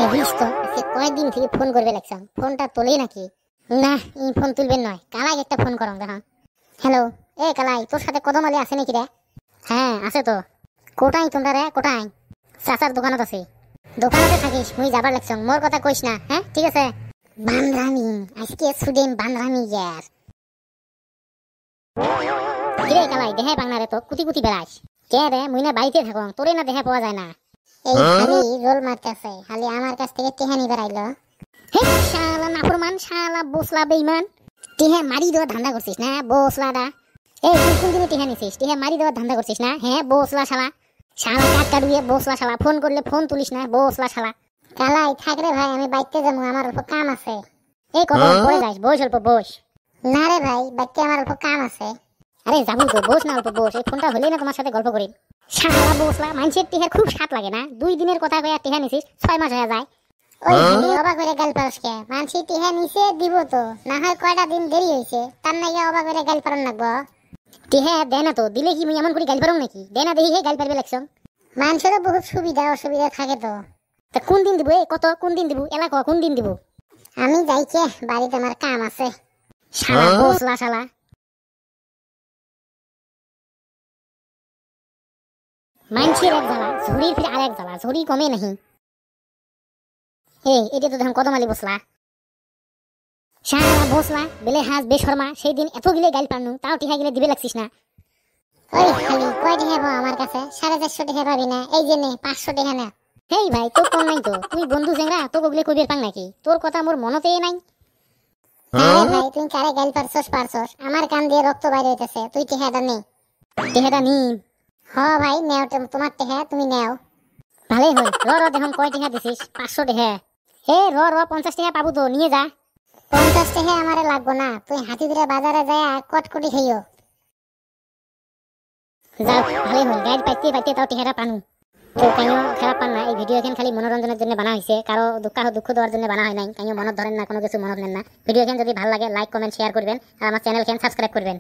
দেখিস তো আজকে কয়েকদিন থেকে ফোন করবে লাগছাম, ফোনটা তোলেই নাকি না। ই ফোন তুলবেন নয়, কালাই একটা ফোন করম দেখা। হ্যালো, এ কালাই, তোর সাথে কদমালি আছে নাকি রে? হ্যাঁ আছে তো। কোটাই তোমরা রে, কোটাই? চাচার দোকানত আছে। দোকানতে থাকিস, মুই যাবার লাগছং, মোর কথা কইস না, হ্যাঁ ঠিক আছে? বান্দরামি আজকে সুদেম, বান্দরামি ইয়ার। কিরে কালাই, দেহে বাংলা রে তো কুতি কুতি বেড়াস কে রে? মুই না বাড়িতে থাকং, তোরে না দেহে পাওয়া যায় না। এই খালি রোল মারতেছে, খালি আমার কাছ থেকে টেহানি বেড়াইলো। হে শালা নাফরমান, শালা বসলা বেঈমান, টেহা মারি দেওয়ার ধান্দা করছিস না বসলাডা? এই তুই কোন দিনে টেহা নিছিস? টেহা মারি দেওয়ার ধান্দা করছিস না? হ্যাঁ বসলা শালা, শালা কাট কাটুয়ে বসলা শালা, ফোন করলে ফোন তুলিস না বসলা শালা। কালাই থাক রে ভাই, আমি বাইতে যাবো, আমার অল্প কাম আছে। এই কখন পড়ে যাস? বস অল্প বস। না রে ভাই, বাইতে আমার অল্প কাম আছে। আরে যাবো তো, বস না অল্প বস, এই ফোনটা হলেই না তোমার সাথে গল্প করি। শালা বসলা, মানুষের টেহার খুব স্বাদ লাগে না? 2 দিনের কথা কইয়া টেহা নিছিস, 6 মাস হয়ে যায়। ওই খালি অবাক করে গাল পারসকে, মানুষই টেহা নিছে দিব তো, না হয় কয়টা দিন দেরি হইছে, তার নাকি অবাক করে গাল পারন লাগবো। টেহা দে না তো, দিলে কি মুই এমন করে গাল পারং নাকি? দে না দেখি, হে গাল পারবে লাগছং। মানুষেরও বহুত সুবিধা অসুবিধা থাকে তো। তা কোন দিন দিব? কত কোন দিন দিব? এলাকা কোন দিন দিব? আমি যাইছে, বাড়িতে আমার কাম আছে। শালা বসলা শালা। মানছির এক জ্বালা, ঝুড়ির ফির আরেক জ্বালা, ঝুড়ি কমে নাহি। এই এটা তো দেখুন কদমালি বসলা, শালা বসলা বেলে হাঁস বেশর্মা। সেই দিন এত গিলে গাইল পারনু, তাও টিহা গিলে দিবে লাগছিস না। ওই খালি কয় টিহা পাবো আমার কাছে? 450 টিহা পাবি না? এই যে নে 500 টিহা না। হেই ভাই, তোর কোন নাই তো? তুই বন্ধু জেংরা, তোকে ওগুলো কইবের পাং নাকি? তোর কথা মোর মনতেই নাই। আরে ভাই, তুই কারে গাইল পারছস? আমার কান দিয়ে রক্ত বাইরে হইতেছে, তুই টিহাটা নে। টিহাটা নি? হ ভাই নেও, তোমার টিহা তুমি নেও। ভালোই হল। র দেখুন কয় টিহা দিছিস? 500 টিহা। হে র 50 টিহা পাবো তো, নিয়ে যা। 50 টিহা আমারে লাগবো না, তুই হাতি ধরে বাজারে যায় কটকটি খাইও। যাও, ভালোই হল, গাইড পাইতে পাইতে তাও টিহাটা পানু। তো কাইও খারাপ পান না, এই ভিডিও এখান খালি মনোরঞ্জনের জন্য বানা হয়েছে, কারো দুঃখ দেওয়ার জন্য বানা হয় নাই। কাইও মনত ধরেন না, কোনো কিছু মনত নেন না। ভিডিও এখান যদি ভালো লাগে লাইক কমেন্ট শেয়ার করবেন, আর আমার চ্যানেল সাবস্ক্রাইব করবেন।